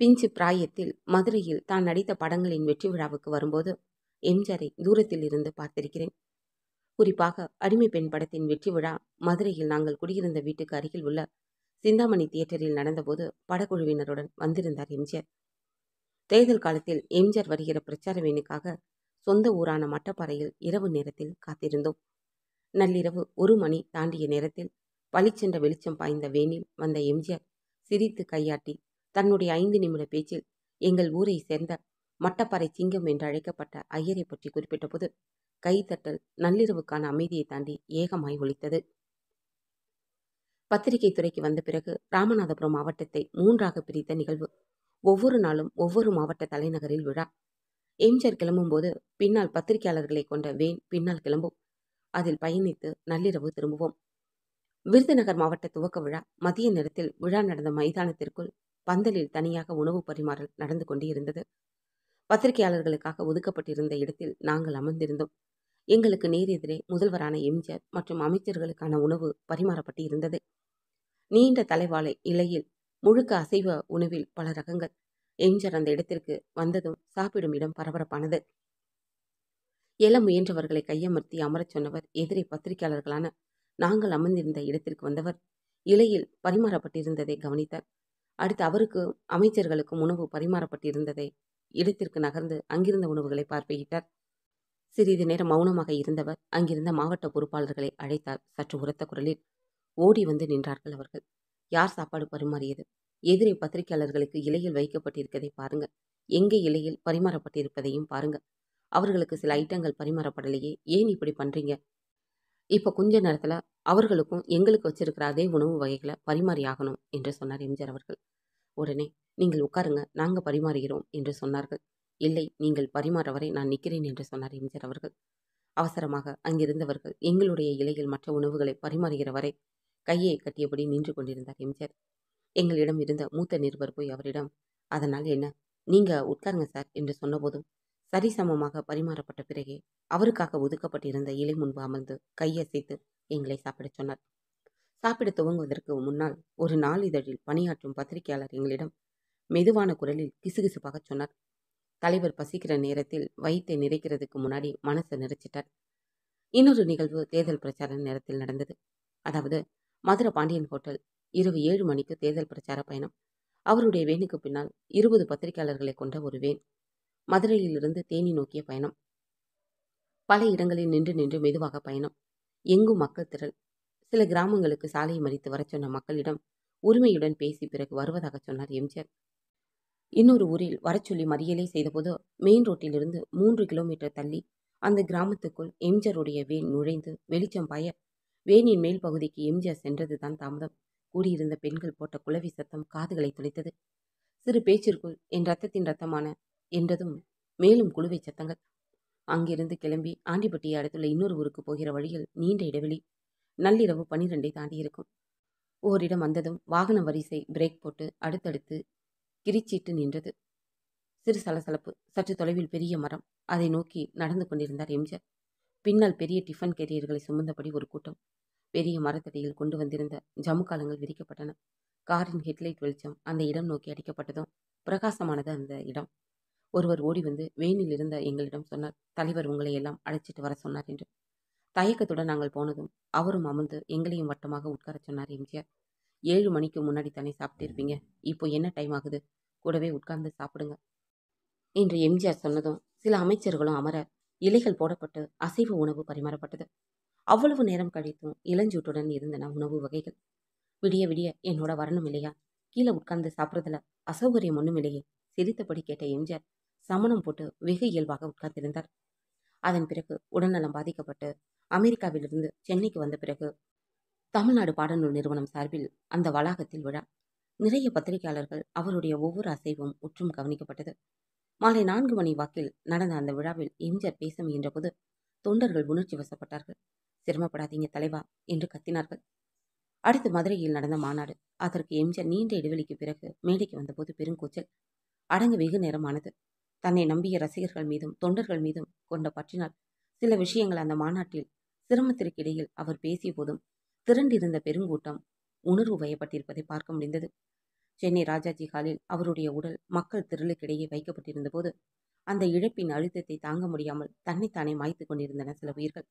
பிஞ்சு பிராயத்தில் மதுரையில் தான் நடித்த படங்களின் வெற்றி விழாவுக்கு வரும்போது எம்ஜிஆரை தூரத்தில் இருந்து பார்த்திருக்கிறேன். குறிப்பாக அடிமை பெண் படத்தின் வெற்றி விழா மதுரையில் நாங்கள் குடியிருந்த வீட்டுக்கு அருகில் உள்ள சிந்தாமணி தியேட்டரில் நடந்தபோது படக்குழுவினருடன் வந்திருந்தார் எம்ஜிஆர். தேர்தல் காலத்தில் எம்ஜிஆர் வருகிற பிரச்சார வேனுக்காக சொந்த ஊரான மட்டப்பாறையில் இரவு நேரத்தில் காத்திருந்தோம். நள்ளிரவு 1 மணி தாண்டிய நேரத்தில் பளிச்சென்ற வெளிச்சம் பாய்ந்த வேனில் வந்த எம்ஜிஆர் சிரித்து கையாட்டி தன்னுடைய 5 நிமிட பேச்சில் எங்கள் ஊரை சேர்ந்த மட்டப்பாறை சிங்கம் என்று அழைக்கப்பட்ட ஐயரை பற்றி குறிப்பிட்ட போது கைத்தட்டல் நள்ளிரவுக்கான அமைதியை தாண்டி ஏகமாய் ஒலித்தது. பத்திரிகை துறைக்கு வந்த பிறகு ராமநாதபுரம் மாவட்டத்தை 3ஆக பிரித்த நிகழ்வு. ஒவ்வொரு நாளும் ஒவ்வொரு மாவட்ட தலைநகரில் விழா. எம்ஜிஆர் கிளம்பும் போது பின்னால் பத்திரிகையாளர்களை கொண்ட வேன் பின்னால் கிளம்பும். அதில் பயணித்து நள்ளிரவு திரும்புவோம். விருதுநகர் மாவட்ட துவக்க விழா மதிய நேரத்தில் விழா நடந்த மைதானத்திற்குள் பந்தலில் தனியாக உணவு பரிமாறல் நடந்து கொண்டு இருந்தது. பத்திரிகையாளர்களுக்காக ஒதுக்கப்பட்டிருந்த இடத்தில் நாங்கள் அமர்ந்திருந்தோம். எங்களுக்கு நேர் எதிரே முதல்வரான எம்ஜிஆர் மற்றும் அமைச்சர்களுக்கான உணவு பரிமாறப்பட்டு இருந்தது. நீண்ட தலைவாழை இலையில் முழுக்க அசைவ உணவில் பல ரகங்கள். எம்ஜிஆர் அந்த இடத்திற்கு வந்ததும் சாப்பிடும் இடம் பரபரப்பானது. எழ முயன்றவர்களை கையமர்த்தி அமரச் சொன்னவர் எதிரே பத்திரிகையாளர்களான நாங்கள் அமர்ந்திருந்த இடத்திற்கு வந்தவர் இலையில் பரிமாறப்பட்டிருந்ததை கவனித்தார். அடுத்து அவருக்கும் அமைச்சர்களுக்கும் உணவு பரிமாறப்பட்டிருந்ததை இடத்திற்கு நகர்ந்து அங்கிருந்த உணவுகளை பார்வையிட்டார். சிறிது நேரம் மௌனமாக இருந்தவர் அங்கிருந்த மாவட்ட பொறுப்பாளர்களை அழைத்தார். சற்று உரத்த குரலில் ஓடி வந்து நின்றார்கள் அவர்கள். யார் சாப்பாடு பரிமாறியது? எதிரே பத்திரிகையாளர்களுக்கு இலையில் வைக்கப்பட்டிருக்கதை பாருங்க. எங்கே இலையில் பரிமாறப்பட்டிருப்பதையும் பாருங்க. அவர்களுக்கு சில ஐட்டங்கள் பரிமாறப்படலையே, ஏன் இப்படி பண்றீங்க? இப்போ கொஞ்ச நேரத்துல அவர்களுக்கும் எங்களுக்கு வச்சிருக்கிற அதே உணவு வகைகளை பரிமாறி ஆகணும் என்று சொன்னார் எம்ஜிஆர் அவர்கள். உடனே நீங்கள் உட்காருங்க, நாங்க பரிமாறுகிறோம் என்று சொன்னார்கள். இல்லை, நீங்கள் பரிமாற வரை நான் நிற்கிறேன் என்று சொன்னார் எம்ஜிஆர் அவர்கள். அவசரமாக அங்கிருந்தவர்கள் எங்களுடைய இலையில் மற்ற உணவுகளை பரிமாறுகிற வரை கையை கட்டியபடி நின்று கொண்டிருந்தார் எம்ஜிஆர். எங்களிடம் இருந்த மூத்த நிருபர் போய் அவரிடம், அதனால் என்ன, நீங்க உட்காருங்க சார் என்று சொன்னபோதும் சரிசமமாக பரிமாறப்பட்ட பிறகே அவருக்காக ஒதுக்கப்பட்டிருந்த இலை முன்பு அமர்ந்து கையசைத்து எங்களை சாப்பிடச் சொன்னார். சாப்பிட துவங்குவதற்கு முன்னால் ஒரு நாளிதழில் பணியாற்றும் பத்திரிகையாளர் எங்களிடம் மெதுவான குரலில் கிசுகிசுப்பாக சொன்னார். தலைவர் பசிக்கிற நேரத்தில் வயிற்றை நிறைக்கிறதுக்கு முன்னாடி மனசை நிறைச்சிட்டார். இன்னொரு நிகழ்வு தேர்தல் பிரச்சார நேரத்தில் நடந்தது. அதாவது மதுரை பாண்டியன் ஹோட்டல் இரவு 7 மணிக்கு தேர்தல் பிரச்சார பயணம். அவருடைய வேனுக்கு பின்னால் 20 பத்திரிகையாளர்களை கொண்ட ஒரு வேன். மதுரையிலிருந்து தேனி நோக்கிய பயணம். பல இடங்களில் நின்று நின்று மெதுவாக பயணம். எங்கும் மக்கள் திரள். சில கிராமங்களுக்கு சாலையை மறித்து வர சொன்ன மக்களிடம் உரிமையுடன் பேசி பிறகு வருவதாக சொன்னார் எம்ஜிஆர். இன்னொரு ஊரில் வரச்சொல்லி மறியலை செய்தபோது மெயின் ரோட்டிலிருந்து 3 கிலோமீட்டர் தள்ளி அந்த கிராமத்துக்குள் எம்ஜிஆருடைய வேன் நுழைந்து வெளிச்சம் பாய வேனின் மேல் பகுதிக்கு எம்ஜிஆர் சென்றதுதான் தாமதம். கூடியிருந்த பெண்கள் போட்ட குளவி சத்தம் காதுகளை துளைத்தது. சிறு பேச்சிற்குள் என் ரத்தத்தின் ரத்தமான என்றதும் மேலும் குழுவை சத்தங்கள். அங்கிருந்து கிளம்பி ஆண்டிப்பட்டியை அடுத்துள்ள இன்னொரு ஊருக்கு போகிற வழியில் நீண்ட இடைவெளி. நள்ளிரவு 12 தாண்டி இருக்கும். ஓரிடம் வந்ததும் வாகன வரிசை பிரேக் போட்டு அடுத்தடுத்து கிரிச்சிட்டு நின்றது. சிறு சலசலப்பு. சற்று தொலைவில் பெரிய மரம். அதை நோக்கி நடந்து கொண்டிருந்தார் எம்ஜிஆர். பின்னால் பெரிய டிஃபன் கேரியர்களை சுமந்தபடி ஒரு கூட்டம். பெரிய மரத்தடியில் கொண்டு வந்திருந்த ஜமுக்காலங்கள் விரிக்கப்பட்டன. காரின் ஹெட்லைட் வெளிச்சம் அந்த இடம் நோக்கி அடிக்கப்பட்டதும் பிரகாசமானது அந்த இடம். ஒருவர் ஓடி வந்து வேனில் இருந்த எங்களிடம் சொன்னார், தலைவர் உங்களை எல்லாம் அழைச்சிட்டு வர சொன்னார் என்று. தயக்கத்துடன் நாங்கள் போனதும் அவரும் அமர்ந்து எங்களையும் வட்டமாக உட்கார சொன்னார் எம்ஜிஆர். 7 மணிக்கு முன்னாடி தானே சாப்பிட்டிருப்பீங்க, இப்போ என்ன டைம் ஆகுது, கூடவே உட்கார்ந்து சாப்பிடுங்க என்று எம்ஜிஆர் சொன்னதும் சில அமைச்சர்களும் அமர இலைகள் போடப்பட்டு அசைவ உணவு பரிமாறப்பட்டது. அவ்வளவு நேரம் கழித்தும் இளஞ்சூட்டுடன் இருந்தன உணவு வகைகள். விடிய விடிய என்னோட வரணும் இல்லையா, கீழே உட்கார்ந்து சாப்பிட்றதுல அசௌகரியம் ஒன்றும் இல்லையே, சிரித்தபடி கேட்ட எம்ஜிஆர் சமணம் போட்டு வெகு இயல்பாக உட்கார்ந்திருந்தார். அதன் பிறகு உடல்நலம் பாதிக்கப்பட்டு அமெரிக்காவிலிருந்து சென்னைக்கு வந்த பிறகு தமிழ்நாடு பாடநூல் நிறுவனம் சார்பில் அந்த வளாகத்தில் விழா. நிறைய பத்திரிகையாளர்கள் அவருடைய ஒவ்வொரு அசைவும் உற்றும் கவனிக்கப்பட்டது. மாலை 4 மணி வாக்கில் நடந்த அந்த விழாவில் எம்ஜிஆர் பேச முயன்ற போது தொண்டர்கள் உணர்ச்சி வசப்பட்டார்கள். சிரமப்படாதீங்க தலைவா என்று கத்தினார்கள். அடுத்து மதுரையில் நடந்த மாநாடு. அதற்கு எம்ஜிஆர் நீண்ட இடைவெளிக்கு பிறகு மேடைக்கு வந்தபோது பெருங்கூச்சல். அடங்க வெகு நேரமானது. தன்னை நம்பிய ரசிகர்கள் மீதும் தொண்டர்கள் மீதும் கொண்ட பற்றினால் சில விஷயங்கள் அந்த மாநாட்டில் சிரமத்திற்கிடையில் அவர் பேசிய போதும் திரண்டிருந்த பெருங்கூட்டம் உணர்வு வயப்பட்டிருப்பதை பார்க்க முடிந்தது. சென்னை ராஜாஜி ஹாலில் அவருடைய உடல் மக்கள் திரளுக்கிடையே வைக்கப்பட்டிருந்த போது அந்த இழப்பின் அழுத்தத்தை தாங்க முடியாமல் தன்னைத்தானே மாய்த்து கொண்டிருந்தன சில உயிர்கள்.